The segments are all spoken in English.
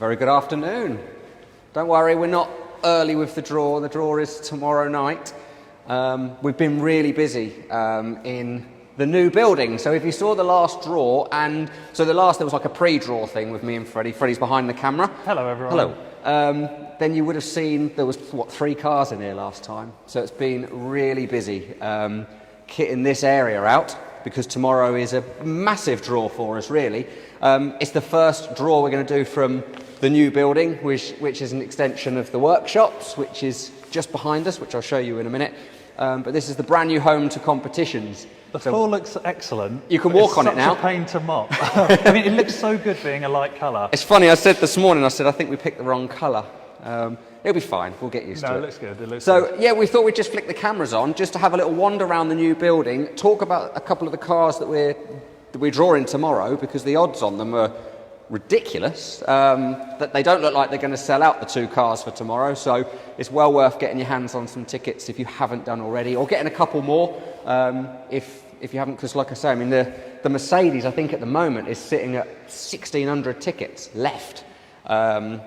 Very good afternoon. Don't worry, we're not early with the draw. The draw is tomorrow night. We've been really busy in the new building. So if you saw the last draw, and so there was like a pre-draw thing with me and Freddie. Freddie's behind the camera. Hello, everyone. Hello. Then you would have seen there was, 3 cars in here last time. So it's been really busy kitting this area out, because tomorrow is a massive draw for us, really. It's the first draw we're going to do from the new building, which is an extension of the workshops, which is just behind us, which I'll show you in a minute. But this is the brand new home to competitions. The floor looks excellent. You can walk on it now. It's such a pain to mop. I mean, it looks so good being a light colour. It's funny, I said this morning, I think we picked the wrong colour. It'll be fine, we'll get used to it. No, it looks good. It looks so, good. yeah, we thought we'd just flick the cameras on, just to have a little wander around the new building, talk about a couple of the cars that we're drawing tomorrow, because the odds on them are ridiculous, that they don't look like they're going to sell out the 2 cars for tomorrow, so it's well worth getting your hands on some tickets if you haven't done already, or getting a couple more if you haven't, because like I say, I mean, the Mercedes, I think at the moment, is sitting at 1,600 tickets left,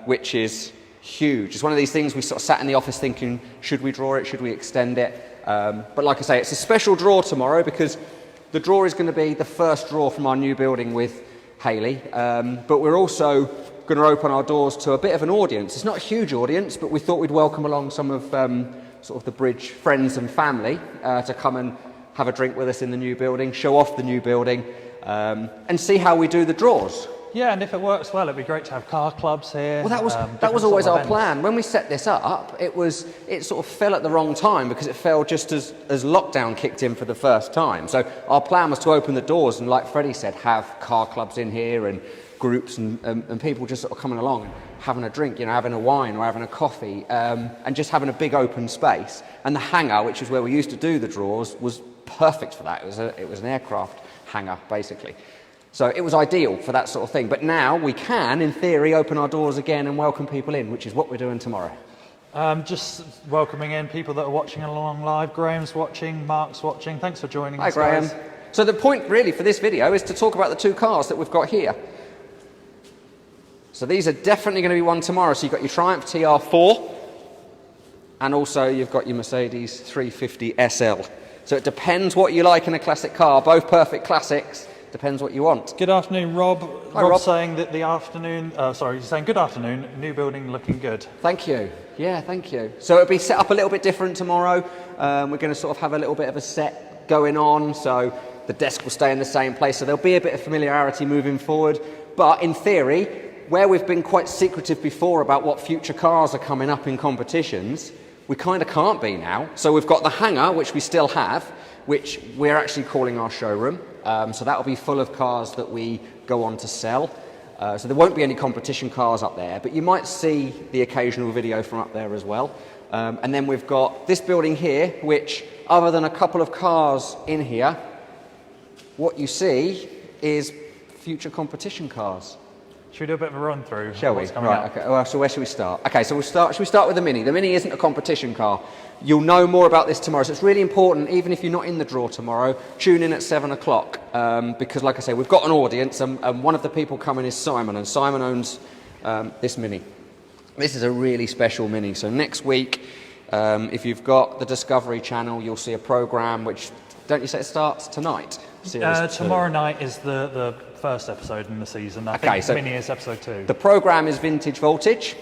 which is huge. It's one of these things we sort of sat in the office thinking, should we draw it, should we extend it? But like I say, it's a special draw tomorrow, because the draw is going to be the first draw from our new building with Hayley, but we're also going to open our doors to a bit of an audience. It's not a huge audience, but we thought we'd welcome along some of sort of the Bridge friends and family to come and have a drink with us in the new building, show off the new building, and see how we do the draws. Yeah, and if it works well, it'd be great to have car clubs here. Well, that was always our plan. When we set this up, it sort of fell at the wrong time, because it fell just as lockdown kicked in for the first time. So our plan was to open the doors and, like Freddie said, have car clubs in here and groups and people just sort of coming along and having a drink, having a wine or having a coffee, and just having a big open space. And the hangar, which is where we used to do the draws, was perfect for that. It was an aircraft hangar, basically. So it was ideal for that sort of thing. But now we can, in theory, open our doors again and welcome people in, which is what we're doing tomorrow. Just welcoming in people that are watching along live. Graham's watching, Mark's watching. Thanks for joining us, Graham. guys. So the point really for this video is to talk about the 2 cars that we've got here. So these are definitely going to be one tomorrow. So you've got your Triumph TR4, and also you've got your Mercedes 350 SL. So it depends what you like in a classic car. Both perfect classics. Depends what you want. Good afternoon, Rob. Hi, Rob. Saying that he's saying good afternoon, new building looking good. Thank you. Yeah, thank you. So it'll be set up a little bit different tomorrow. We're going to sort of have a little bit of a set going on, so the desk will stay in the same place, so there'll be a bit of familiarity moving forward. But in theory, where we've been quite secretive before about what future cars are coming up in competitions, we kind of can't be now. So we've got the hangar, which we still have, which we're actually calling our showroom. So that'll be full of cars that we go on to sell. So there won't be any competition cars up there, but you might see the occasional video from up there as well. And then we've got this building here, which, other than a couple of cars in here, what you see is future competition cars. Should we do a bit of a run through? Shall we? Right, okay. Well, so where should we start? Okay, so should we start with the Mini? The Mini isn't a competition car. You'll know more about this tomorrow, so it's really important, even if you're not in the draw tomorrow, tune in at 7 o'clock, because like I say, we've got an audience, and one of the people coming is Simon, and Simon owns this Mini. This is a really special Mini, so next week, if you've got the Discovery Channel, you'll see a programme which, don't you say it starts tonight? Tomorrow night is the first episode in the season. I think so Mini is episode 2. The programme is Vintage Voltage,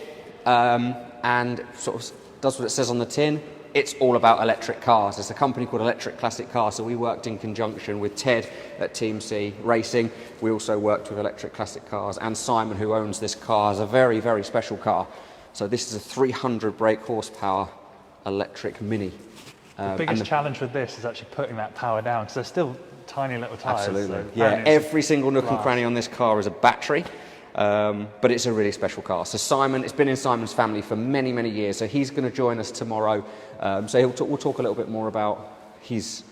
and sort of does what it says on the tin. It's all about electric cars. It's a company called Electric Classic Cars, so we worked in conjunction with Ted at Team C Racing. We also worked with Electric Classic Cars, and Simon, who owns this car, is a very, very special car. So this is a 300 brake horsepower electric Mini. The biggest challenge with this is actually putting that power down, because they're still tiny little tyres. Absolutely, so yeah. Every single nook and cranny on this car is a battery, but it's a really special car. So Simon, it's been in Simon's family for many, many years, so he's going to join us tomorrow. So we'll talk a little bit more about his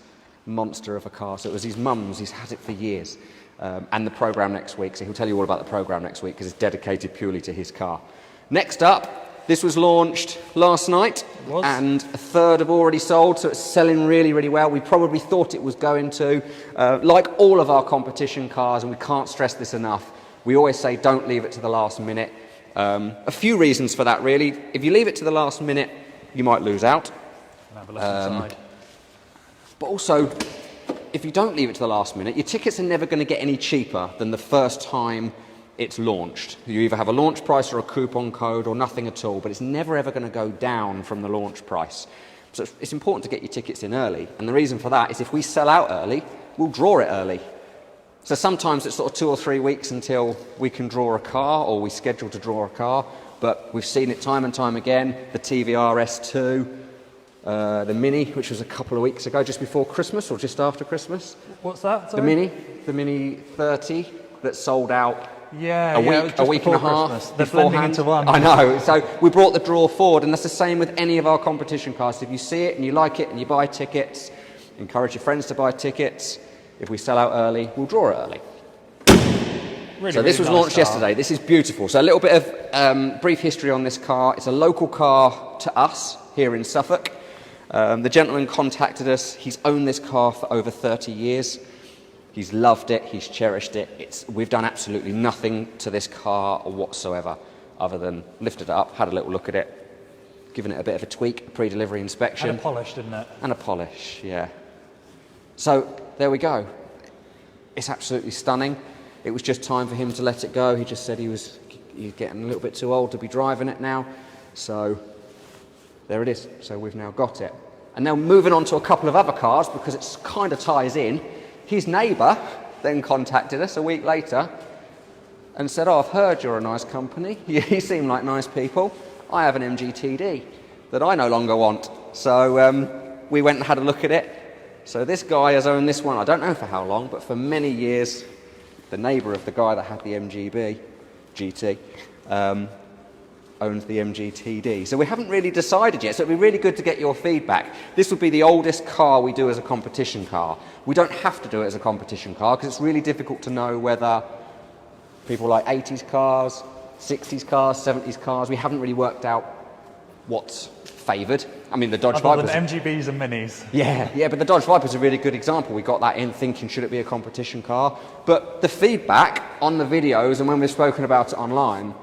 monster of a car. So it was his mum's, he's had it for years, and the programme next week. So he'll tell you all about the programme next week, because it's dedicated purely to his car. Next up, this was launched last night, and a third have already sold, so it's selling really, really well. We probably thought it was going to. Like all of our competition cars, and we can't stress this enough, we always say don't leave it to the last minute. A few reasons for that, really. If you leave it to the last minute, you might lose out. And have a look inside. But also, if you don't leave it to the last minute, your tickets are never going to get any cheaper than the first time it's launched. You either have a launch price or a coupon code or nothing at all, but it's never ever going to go down from the launch price. So it's important to get your tickets in early. And the reason for that is if we sell out early, we'll draw it early. So sometimes it's sort of 2 or 3 weeks until we can draw a car or we schedule to draw a car. But we've seen it time and time again. The TVR S2, the Mini, which was a couple of weeks ago, just before Christmas or just after Christmas. What's that? Sorry? The Mini 30 that sold out Yeah, a week and a half Christmas. They're blending into one. I know. So we brought the draw forward, and that's the same with any of our competition cars. If you see it and you like it and you buy tickets, encourage your friends to buy tickets. If we sell out early, we'll draw it early. So this was launched yesterday. This is beautiful. So a little bit of brief history on this car. It's a local car to us here in Suffolk. The gentleman contacted us. He's owned this car for over 30 years. He's loved it. He's cherished it. We've done absolutely nothing to this car whatsoever other than lifted it up, had a little look at it, given it a bit of a tweak, a pre-delivery inspection. And a polish, didn't it? And a polish, yeah. So there we go. It's absolutely stunning. It was just time for him to let it go. He just said he's getting a little bit too old to be driving it now. So there it is. So we've now got it. And now moving on to a couple of other cars, because it kind of ties in. His neighbour then contacted us a week later and said, "Oh, I've heard you're a nice company. You seem like nice people. I have an MGTD that I no longer want." So we went and had a look at it. So this guy has owned this one, I don't know for how long, but for many years. The neighbour of the guy that had the Mgb Gt owns the MGTD. So we haven't really decided yet, so it'd be really good to get your feedback. This would be the oldest car we do as a competition car. We don't have to do it as a competition car because it's really difficult to know whether people like 80s cars, 60s cars, 70s cars. We haven't really worked out what's favoured. I mean, the Dodge Vipers... MGBs and Minis. Yeah, but the Dodge Viper's a really good example. We got that in thinking, should it be a competition car? But the feedback on the videos and when we've spoken about it online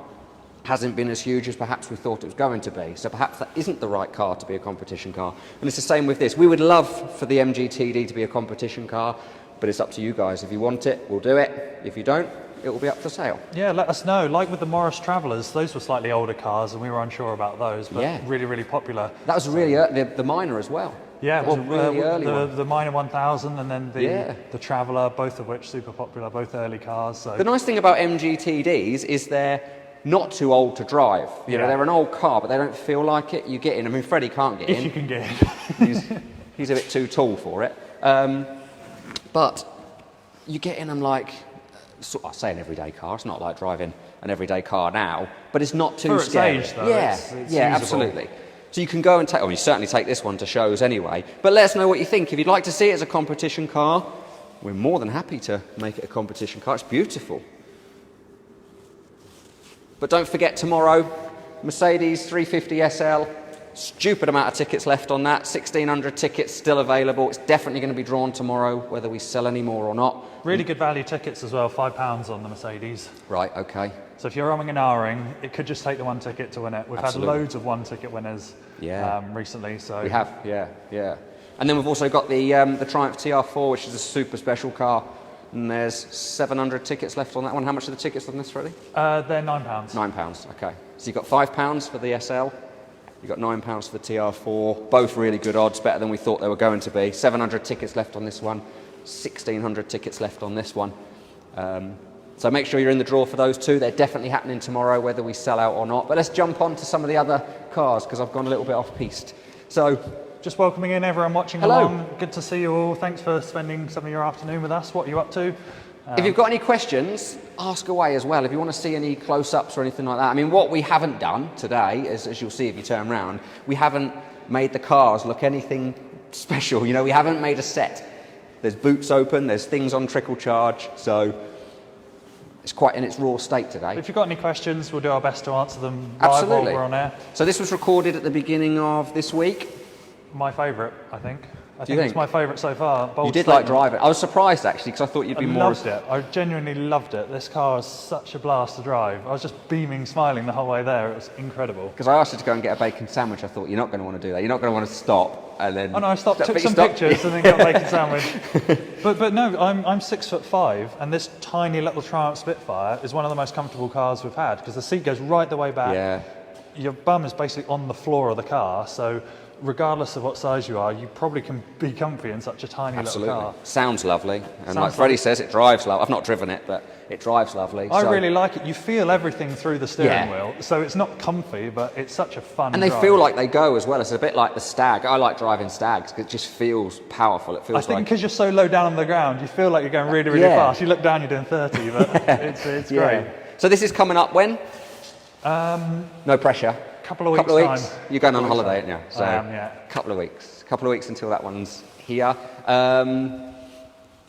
hasn't been as huge as perhaps we thought it was going to be. So perhaps that isn't the right car to be a competition car. And it's the same with this. We would love for the MGTD to be a competition car, but it's up to you guys. If you want it, we'll do it. If you don't, it will be up for sale. Yeah, let us know. Like with the Morris Travellers, those were slightly older cars and we were unsure about those, but really, really popular. That was really early, the Minor as well. Yeah, well, really early the Minor 1000 and then the Traveller, both of which super popular, both early cars. So. The nice thing about MGTDs is they're not too old to drive. You know, they're an old car, but they don't feel like it. You get in. I mean, Freddie can't get in. If you can get in. he's a bit too tall for it. But you get in them like... I say an everyday car. It's not like driving an everyday car now, but it's not too scary. Its age, though, it's usable. Absolutely. So you can go and take. Oh, you certainly take this one to shows anyway. But let us know what you think. If you'd like to see it as a competition car, we're more than happy to make it a competition car. It's beautiful. But don't forget tomorrow, Mercedes 350 SL. Stupid amount of tickets left on that. 1,600 tickets still available. It's definitely going to be drawn tomorrow, whether we sell any more or not. Really good value tickets as well, £5 on the Mercedes. Right, okay. So if you're umming and ahhing, it could just take the one ticket to win it. We've had loads of one ticket winners recently. So we have, yeah. And then we've also got the Triumph TR4, which is a super special car. And there's 700 tickets left on that one. How much are the tickets on this, Freddie? They're £9. £9, okay. So you've got £5 for the SL. You've got £9 for the TR4. Both really good odds, better than we thought they were going to be. 700 tickets left on this one. 1,600 tickets left on this one. So make sure you're in the draw for those two. They're definitely happening tomorrow, whether we sell out or not. But let's jump on to some of the other cars, because I've gone a little bit off-piste. So, just welcoming in everyone watching along. Good to see you all. Thanks for spending some of your afternoon with us. What are you up to? If you've got any questions, ask away as well. If you want to see any close-ups or anything like that. I mean, what we haven't done today, as you'll see if you turn around, we haven't made the cars look anything special. You know, we haven't made a set. There's boots open, there's things on trickle charge, so it's quite in its raw state today. If you've got any questions, we'll do our best to answer them live while we're on air. So this was recorded at the beginning of this week. my favourite, I think. I you think it's think? my favourite so far. Bold You did statement. like driving. I was surprised actually because I thought you'd be more. Loved it. I genuinely loved it. This car is such a blast to drive. I was just beaming, smiling the whole way there. It was incredible. Because I asked you to go and get a bacon sandwich. I thought you're not going to want to do that. You're not going to want to stop and then. Oh no, I stopped, took but you some stopped. pictures, and then got a bacon sandwich. But no, I'm 6'5", and this tiny little Triumph Spitfire is one of the most comfortable cars we've had because the seat goes right the way back. Yeah. Your bum is basically on the floor of the car, so regardless of what size you are, you probably can be comfy in such a tiny Absolutely. little car. Sounds lovely. And Sounds like Freddie lovely. says, it drives lovely. I've not driven it, but it drives lovely. I so- really like it. You feel everything through the steering Yeah. wheel, so it's not comfy, but it's such a fun And they drive. feel like they go as well. It's a bit like the Stag. I like driving Stags because it just feels powerful. It feels I think like. because you're so low down on the ground, you feel like you're going really, really Yeah. fast. You look down, you're doing 30, but it's great. So this is coming up when? No pressure. Couple of weeks Couple of weeks. time. You're going on Couple of holiday, weeks aren't you? time. I am, yeah. Couple of weeks. Couple of weeks until that one's here.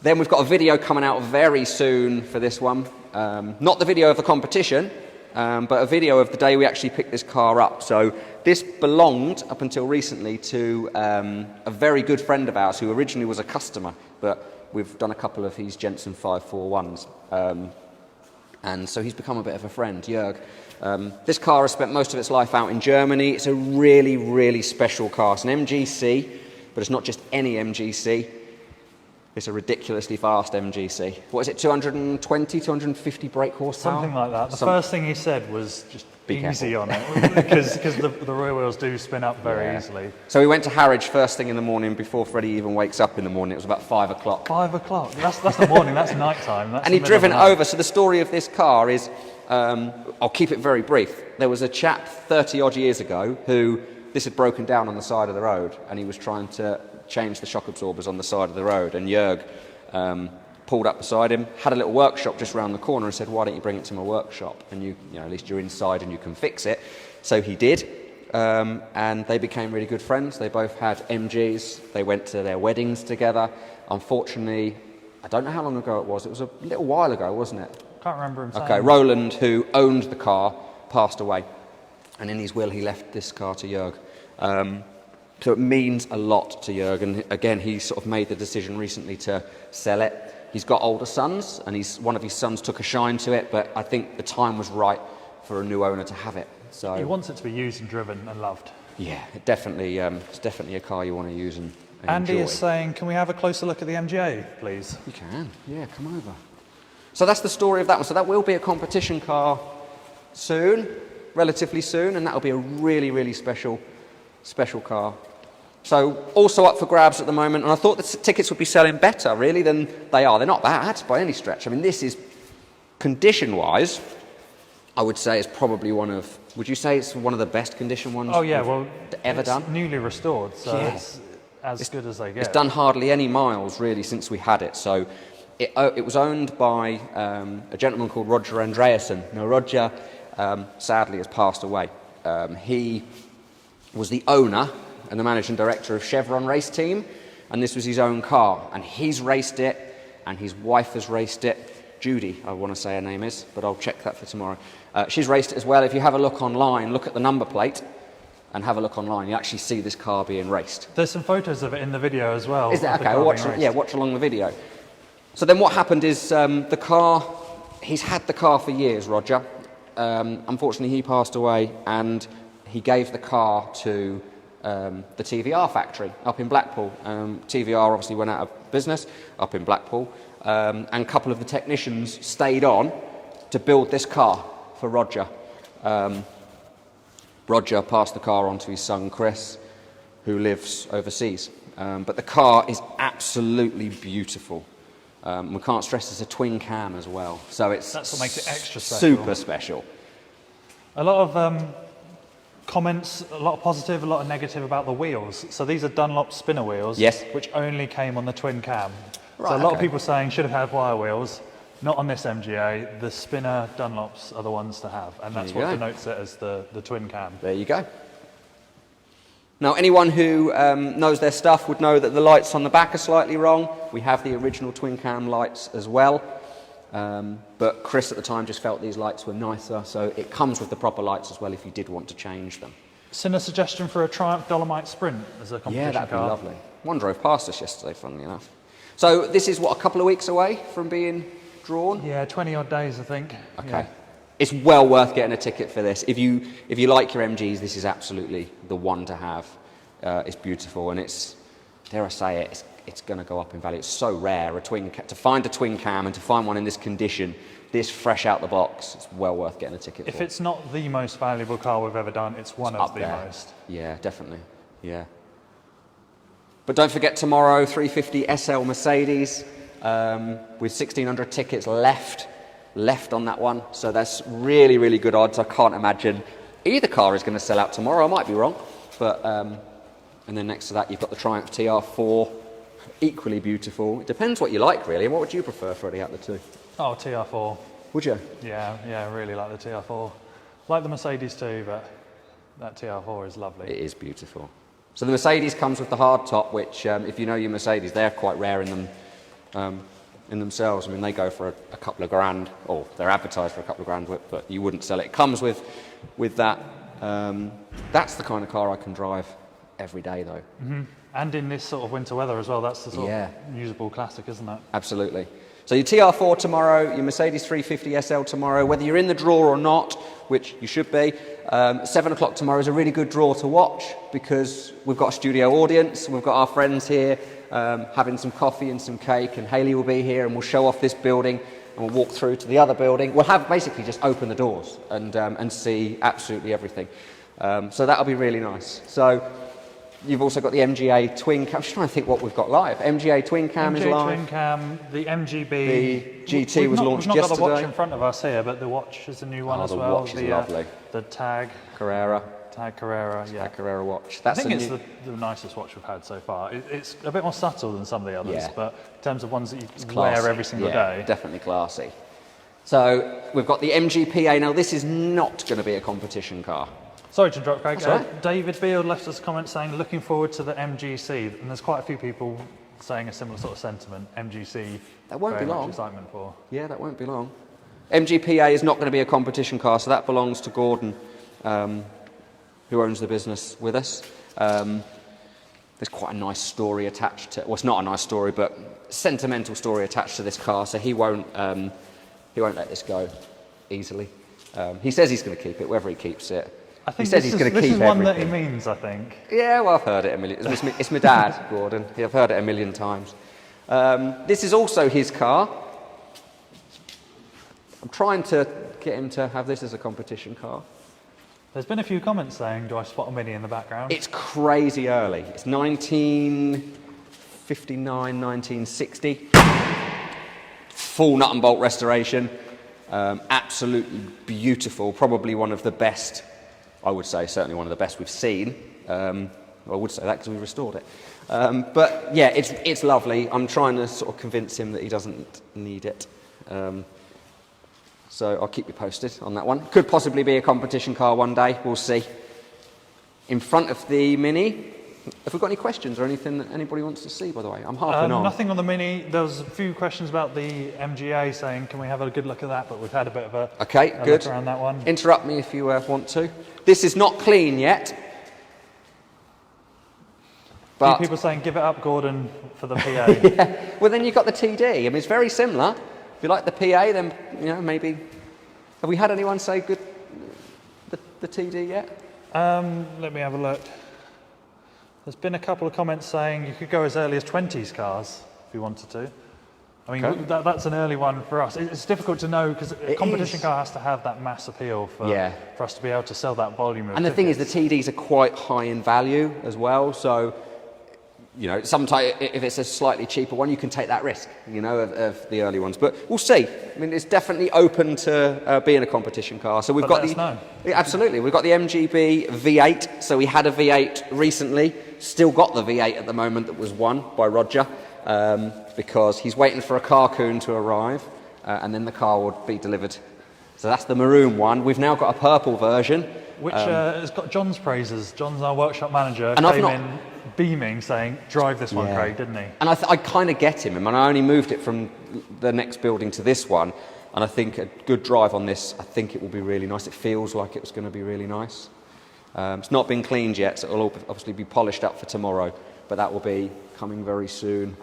Then we've got a video coming out very soon for this one. Not the video of the competition, but a video of the day we actually picked this car up. So this belonged, up until recently, to a very good friend of ours who originally was a customer, but we've done a couple of his Jensen 541s. And so he's become a bit of a friend, Jörg. This car has spent most of its life out in Germany. It's a really, really special car. It's an MGC, but it's not just any MGC. It's a ridiculously fast MGC. What is it, 220, 250 brake horsepower? Something like that. The first thing he said was just Be easy careful. on it, because the rear wheels do spin up very easily. So we went to Harwich first thing in the morning before Freddie even wakes up in the morning. It was about 5 o'clock. 5 o'clock. That's the morning. That's night time. That's And the he'd middle of driven the it night. over. So the story of this car is, I'll keep it very brief. There was a chap 30 odd years ago who this had broken down on the side of the road, and he was trying to change the shock absorbers on the side of the road. And Jörg pulled up beside him, had a little workshop just round the corner, and said, "Why don't you bring it to my workshop? And you know, at least you're inside and you can fix it." So he did. And they became really good friends. They both had MGs. They went to their weddings together. Unfortunately, I don't know how long ago it was. It was a little while ago, wasn't it? Can't remember him saying. Okay, Roland, who owned the car, passed away. And in his will, he left this car to Jörg. So it means a lot to Jörg. And again, he sort of made the decision recently to sell it. He's got older sons, and one of his sons took a shine to it, but I think the time was right for a new owner to have it. So He wants it to be used and driven and loved. yeah, it's definitely a car you want to use and Andy enjoy. is saying, can we have a closer look at the MGA, please? You can, yeah, come over. So that's the story of that one. So that will be a competition car soon, relatively soon, and that'll be a really, really special car. So also up for grabs at the moment, and I thought the tickets would be selling better, really, than they are. They're not bad by any stretch. I mean, this is, condition-wise, I would say it's probably would you say it's one of the best condition ones Oh yeah, well, ever it's done? newly restored, so Yeah. it's as good as they get. It's done hardly any miles, really, since we had it. So it was owned by a gentleman called Roger Andreasen. Now, Roger, sadly, has passed away. He was the owner and the managing director of Chevron race team, and this was his own car. And he's raced it, and his wife has raced it. Judy, I want to say her name is, but I'll check that for tomorrow. She's raced it as well. If you have a look online, look at the number plate, and have a look online, you actually see this car being raced. There's some photos of it in the video as well. Is that of the okay? car Watch, being raced. yeah, watch along the video. So then what happened is the car, he's had the car for years, Roger. Unfortunately, he passed away, and he gave the car to the TVR factory up in Blackpool. TVR obviously went out of business up in Blackpool, and a couple of the technicians stayed on to build this car for Roger. Roger passed the car on to his son Chris, who lives overseas. But the car is absolutely beautiful. We can't stress it's a twin cam as well, so That's what makes it extra special. super special. A lot of comments, a lot of positive, a lot of negative about the wheels. So these are Dunlop spinner wheels, Yes. which only came on the twin cam. So Right, a lot of okay. people saying should have had wire wheels. Not on this MGA. The spinner Dunlops are the ones to have, and that's There you what go. denotes it as the twin cam. There you go. Now, anyone who knows their stuff would know that the lights on the back are slightly wrong. We have the original twin cam lights as well. But Chris at the time just felt these lights were nicer, so it comes with the proper lights as well if you did want to change them. Send a suggestion for a Triumph Dolomite Sprint as a competition Yeah, that'd be car. lovely. One drove past us yesterday, funnily enough. So this is, what, a couple of weeks away from being drawn? Yeah, 20 odd days, I think. Okay. Yeah. It's well worth getting a ticket for this. If you like your MGs, this is absolutely the one to have. It's beautiful, and it's, dare I say it, it's going to go up in value. It's so rare, to find a twin cam and to find one in this condition, this fresh out the box, it's well worth getting a ticket for. If it's not the most valuable car we've ever done, it's one of the most. Yeah, definitely. Yeah. But don't forget tomorrow, 350 SL Mercedes, with 1,600 tickets left on that one. So that's really, really good odds. I can't imagine either car is going to sell out tomorrow. I might be wrong. But and then next to that, you've got the Triumph TR4, equally beautiful. It depends what you like, really. What would you prefer, Freddie, out of the two? Oh, TR4. Would you? Yeah, I really like the TR4. Like the Mercedes too, but that TR4 is lovely. It is beautiful. So the Mercedes comes with the hard top, which, if you know your Mercedes, they're quite rare in themselves. I mean, they go for a couple of grand, or they're advertised for a couple of grand, but you wouldn't sell it. It comes with that. That's the kind of car I can drive every day, though. Mm-hmm. And in this sort of winter weather as well, that's the sort of usable classic, isn't it? Absolutely. So your TR4 tomorrow, your Mercedes 350 SL tomorrow, whether you're in the draw or not, which you should be, 7 o'clock tomorrow is a really good draw to watch because we've got a studio audience, we've got our friends here having some coffee and some cake, and Hayley will be here and we'll show off this building and we'll walk through to the other building. We'll have basically just open the doors and see absolutely everything. So that'll be really nice. So you've also got the MGA twin cam. I'm just trying to think what we've got live. MGA twin cam is live. MGA twin cam, the Mgb GT was launched yesterday. We've not got the watch in front of us here, but the watch is a new one as well. The watch is lovely. The Tag Carrera, yeah. Tag Carrera watch. I think it's the nicest watch we've had so far. It's a bit more subtle than some of the others, but in terms of ones that you wear every single day. Definitely classy. So we've got the Mgb Gt. Now this is not going to be a competition car. Sorry to interrupt, Craig. Right. David Beard left us a comment saying, looking forward to the MGC. And there's quite a few people saying a similar sort of sentiment. MGC, that won't be long. Much excitement for. Yeah, that won't be long. Mgb Gt is not going to be a competition car, so that belongs to Gordon, who owns the business with us. There's quite a nice story attached to, well, it's not a nice story, but sentimental story attached to this car, so he won't let this go easily. He says he's going to keep it, whether he keeps it. I think he says he's going to keep this is one everything. that he means, I think. Yeah, well, I've heard it a million. It's my dad, Gordon. I've heard it a million times. This is also his car. I'm trying to get him to have this as a competition car. There's been a few comments saying, do I spot a Mini in the background? It's crazy early. It's 1959, 1960. Full nut and bolt restoration. Absolutely beautiful. Probably one of the best, I would say, certainly one of the best we've seen. I would say that because we restored it. But yeah, it's lovely. I'm trying to sort of convince him that he doesn't need it. So I'll keep you posted on that one. Could possibly be a competition car one day. We'll see. In front of the Mini, have we got any questions or anything that anybody wants to see, by the way? I'm harping on. Nothing on the Mini. There was a few questions about the MGA saying, can we have a good look at that? But we've had a bit of a look around that one. Interrupt me if you want to. This is not clean yet. But people saying, give it up, Gordon, for the PA. Yeah. Well, then you've got the TD. I mean, it's very similar. If you like the PA, then, maybe... Have we had anyone say good the TD yet? Let me have a look. There's been a couple of comments saying you could go as early as 20s cars if you wanted to. I mean, that's an early one for us. It's difficult to know because a competition car has to have that mass appeal for us to be able to sell that volume of tickets. Thing is, the TDs are quite high in value as well, so... sometimes if it's a slightly cheaper one, you can take that risk, of the early ones. But we'll see. I mean, it's definitely open to being a competition car. So we've got absolutely. We've got the Mgb V8. So we had a V8 recently. Still got the V8 at the moment that was won by Roger because he's waiting for a Carcoon to arrive and then the car would be delivered. So that's the maroon one. We've now got a purple version. Which has got John's praises. John's our workshop manager, came in beaming, saying, drive this one, Craig, didn't he? And I kind of get him. I mean, I only moved it from the next building to this one, and I think a good drive on this, I think it will be really nice. It feels like it was going to be really nice. It's not been cleaned yet, so it'll all obviously be polished up for tomorrow, but that will be coming very soon.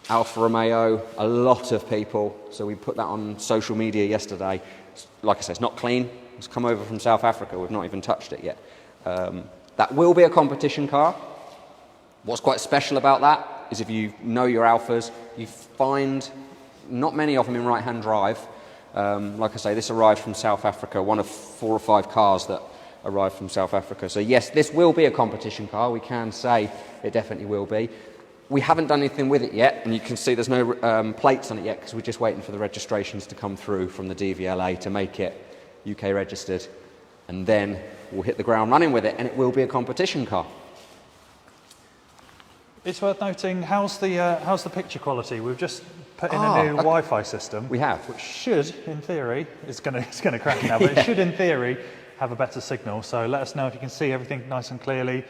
Alfa Romeo, a lot of people, so we put that on social media yesterday. Like I said, it's not clean. It's come over from South Africa. We've not even touched it yet. That will be a competition car. What's quite special about that is if you know your Alfas, you find not many of them in right-hand drive. Like I say, this arrived from South Africa, one of 4 or 5 cars that arrived from South Africa. So yes, this will be a competition car. We can say it definitely will be. We haven't done anything with it yet, and you can see there's no plates on it yet because we're just waiting for the registrations to come through from the DVLA to make it UK registered, and then we'll hit the ground running with it, and it will be a competition car. It's worth noting, how's the picture quality? We've just put in a new Wi-Fi system. We have. Which should, in theory, it's going to crack now, but it should, in theory, have a better signal. So let us know if you can see everything nice and clearly.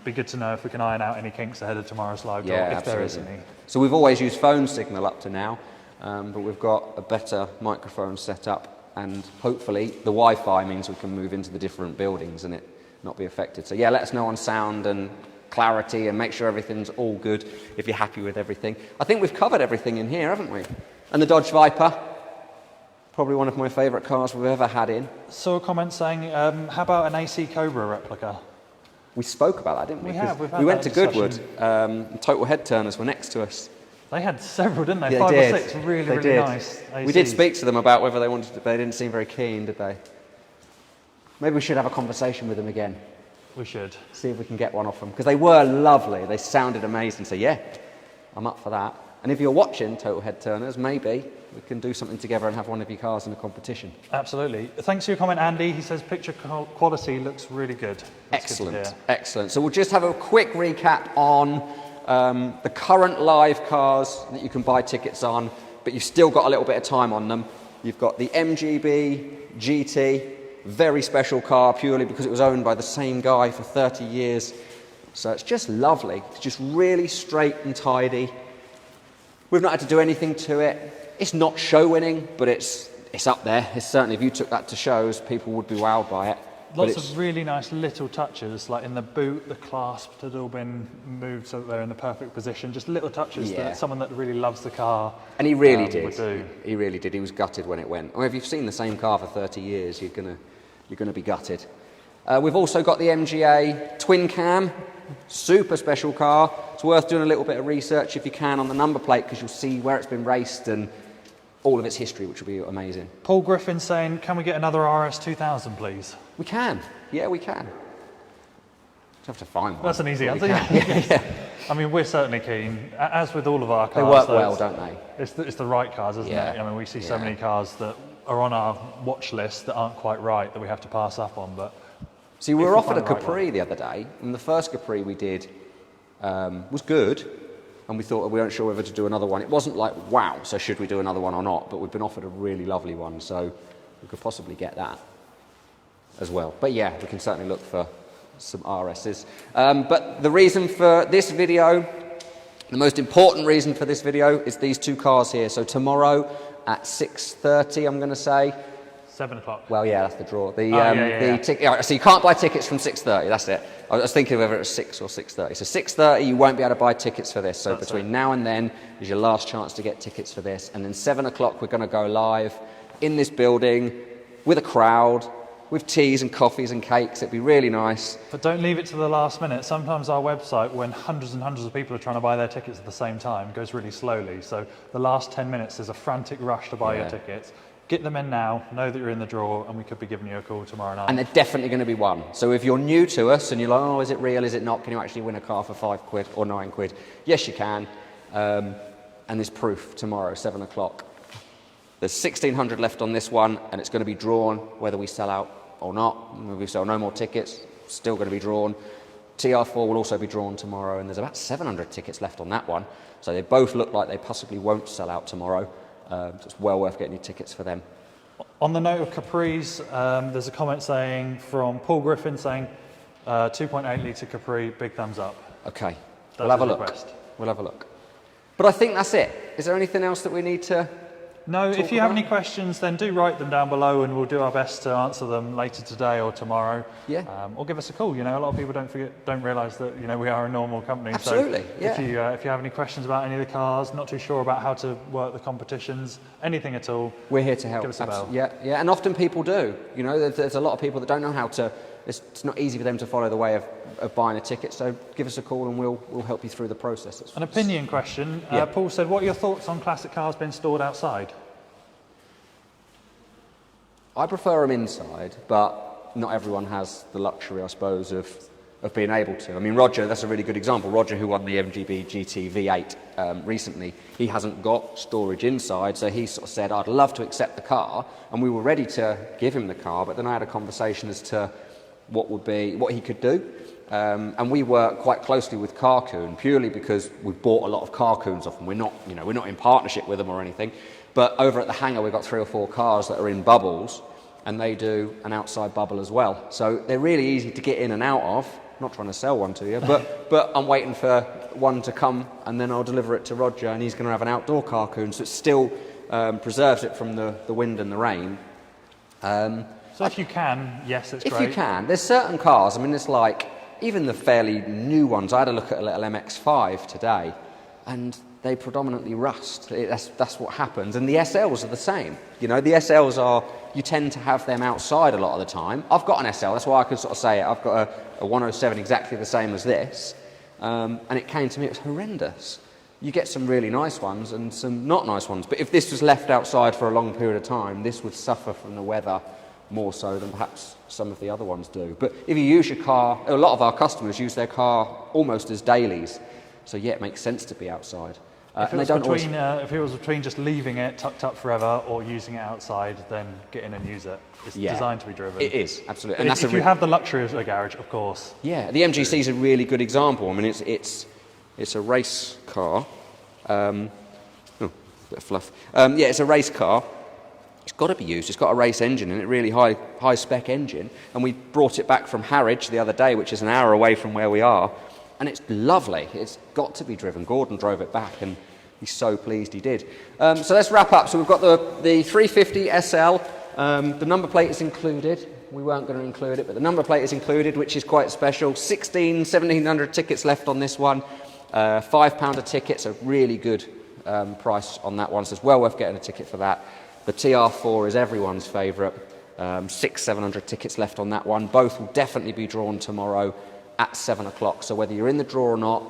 Be good to know if we can iron out any kinks ahead of tomorrow's live draw, if there is any. So we've always used phone signal up to now, but we've got a better microphone set up, and hopefully the Wi-Fi means we can move into the different buildings and it not be affected. So yeah, let us know on sound and clarity and make sure everything's all good if you're happy with everything. I think we've covered everything in here, haven't we? And the Dodge Viper, probably one of my favourite cars we've ever had in. Saw a comment saying, how about an AC Cobra replica? We spoke about that, didn't we? We have. We went to Goodwood. Total Head Turners were next to us. They had several, didn't they? Yeah, 5 they or did. 6 really, They really did. nice ACs. We did speak to them about whether they wanted to, they didn't seem very keen, did they? Maybe we should have a conversation with them again. We should. See if we can get one off them. Because they were lovely. They sounded amazing. So yeah, I'm up for that. And if you're watching Total Head Turners, maybe we can do something together and have one of your cars in a competition. Absolutely. Thanks for your comment, Andy. He says picture quality looks really good. That's excellent, good to hear. Excellent. So we'll just have a quick recap on the current live cars that you can buy tickets on, but you've still got a little bit of time on them. You've got the Mgb Gt, very special car purely because it was owned by the same guy for 30 years. So it's just lovely. It's just really straight and tidy. We've not had to do anything to it. It's not show winning, but it's up there. It's certainly, if you took that to shows, people would be wowed by it. Lots of really nice little touches, like in the boot, the clasps had all been moved so that they're in the perfect position. Just little touches that someone that really loves the car and he really did. would do. He really did. He was gutted when it went. I mean, if you've seen the same car for 30 years, you're gonna be gutted. We've also got the MGA twin cam, super special car. It's worth doing a little bit of research if you can on the number plate because you'll see where it's been raced and all of its history, which will be amazing. Paul Griffin saying, can we get another RS 2000, please? We can. Yeah, we can. Just have to find one. That's an easy answer. Yeah. I mean, we're certainly keen, as with all of our cars. They work well, don't they? It's the right cars, isn't it? I mean, we see so many cars that are on our watch list that aren't quite right that we have to pass up on, but... See, we were offered a Capri the other day, and the first Capri we did was good, and we thought we weren't sure whether to do another one. It wasn't like, wow, so should we do another one or not? But we've been offered a really lovely one, so we could possibly get that as well. But yeah, we can certainly look for some RSs. But the reason for this video, the most important reason for this video is these 2 cars here. So tomorrow at 6:30, I'm going to say. 7 o'clock. Well, yeah, that's the draw. So you can't buy tickets from 6:30, that's it. I was thinking whether it was 6 or 6:30. So 6:30, you won't be able to buy tickets for this. So that's between now and then is your last chance to get tickets for this. And then 7 o'clock, we're going to go live in this building with a crowd, with teas and coffees and cakes. It'd be really nice. But don't leave it to the last minute. Sometimes our website, when hundreds and hundreds of people are trying to buy their tickets at the same time, goes really slowly. So the last 10 minutes, there's a frantic rush to buy your tickets. Get them in now, know that you're in the draw, and we could be giving you a call tomorrow night. And they're definitely going to be won. So if you're new to us and you're like, oh, is it real, is it not? Can you actually win a car for £5 or £9? Yes, you can. And there's proof tomorrow, 7 o'clock. There's 1,600 left on this one, and it's going to be drawn whether we sell out or not. If we sell no more tickets, still going to be drawn. TR4 will also be drawn tomorrow, and there's about 700 tickets left on that one. So they both look like they possibly won't sell out tomorrow. So it's well worth getting your tickets for them. On the note of Capris, there's a comment saying from Paul Griffin saying 2.8 litre Capri, big thumbs up. Okay, we'll have a look. We'll have a look. But I think that's it. Is there anything else that we need to No, talk if you have about? any questions, then do write them down below, and we'll do our best to answer them later today or tomorrow. Yeah. Or give us a call. You know, a lot of people don't realise that we are a normal company. Absolutely. So yeah. if you have any questions about any of the cars, not too sure about how to work the competitions, anything at all, we're here to help. Give us a bell. Yeah, yeah. And often people do. You know, there's a lot of people that don't know how to. It's not easy for them to follow the way of buying a ticket. So give us a call and we'll help you through the process. An opinion question. Yeah. Paul said, "What are your thoughts on classic cars being stored outside?" I prefer them inside, but not everyone has the luxury, I suppose, of being able to. I mean, Roger, that's a really good example. Roger, who won the Mgb Gt V8 recently, he hasn't got storage inside, so he sort of said, I'd love to accept the car, and we were ready to give him the car, but then I had a conversation as to what he could do. And we work quite closely with Carcoon purely because we've bought a lot of Carcoons off them. We're not in partnership with them or anything. But over at the hangar, we've got 3 or 4 cars that are in bubbles, and they do an outside bubble as well. So they're really easy to get in and out of. I'm not trying to sell one to you, but I'm waiting for one to come, and then I'll deliver it to Roger, and he's going to have an outdoor Carcoon, so it still preserves it from the wind and the rain. So if you can, yes, it's great. If you can. There's certain cars, I mean, it's like, even the fairly new ones, I had a look at a little MX-5 today, and they predominantly rust. That's what happens. And the SLs are the same. You know, the SLs are, you tend to have them outside a lot of the time. I've got an SL, that's why I can sort of say it. I've got a 107 exactly the same as this, and it came to me, it was horrendous. You get some really nice ones and some not nice ones, but if this was left outside for a long period of time, this would suffer from the weather more so than perhaps some of the other ones do. But if you use your car, a lot of our customers use their car almost as dailies, so yeah, it makes sense to be outside. If it was between just leaving it tucked up forever or using it outside, then get in and use it. It's designed to be driven. It is, absolutely. And if you have the luxury of a garage, of course. Yeah, the MGC is a really good example. I mean, it's a race car. Bit of fluff. It's a race car. It's got to be used. It's got a race engine in it, really high spec engine. And we brought it back from Harwich the other day, which is an hour away from where we are. And it's lovely. It's got to be driven. Gordon drove it back, and he's so pleased he did. So let's wrap up. So we've got the 350 SL. The number plate is included. We weren't going to include it, but the number plate is included, which is quite special. 1,700 tickets left on this one. £5 a ticket's a really good price on that one, so it's well worth getting a ticket for that. The TR4 is everyone's favourite. 600-700 tickets left on that one. Both will definitely be drawn tomorrow at 7 o'clock. So whether you're in the draw or not,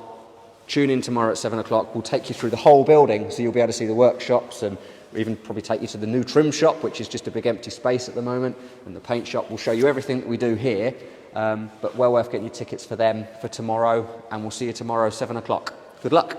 tune in tomorrow at 7 o'clock. We'll take you through the whole building, so you'll be able to see the workshops, and even probably take you to the new trim shop, which is just a big empty space at the moment, and the paint shop. Will show you everything that we do here, but well worth getting your tickets for them for tomorrow, and we'll see you tomorrow 7 o'clock. Good luck.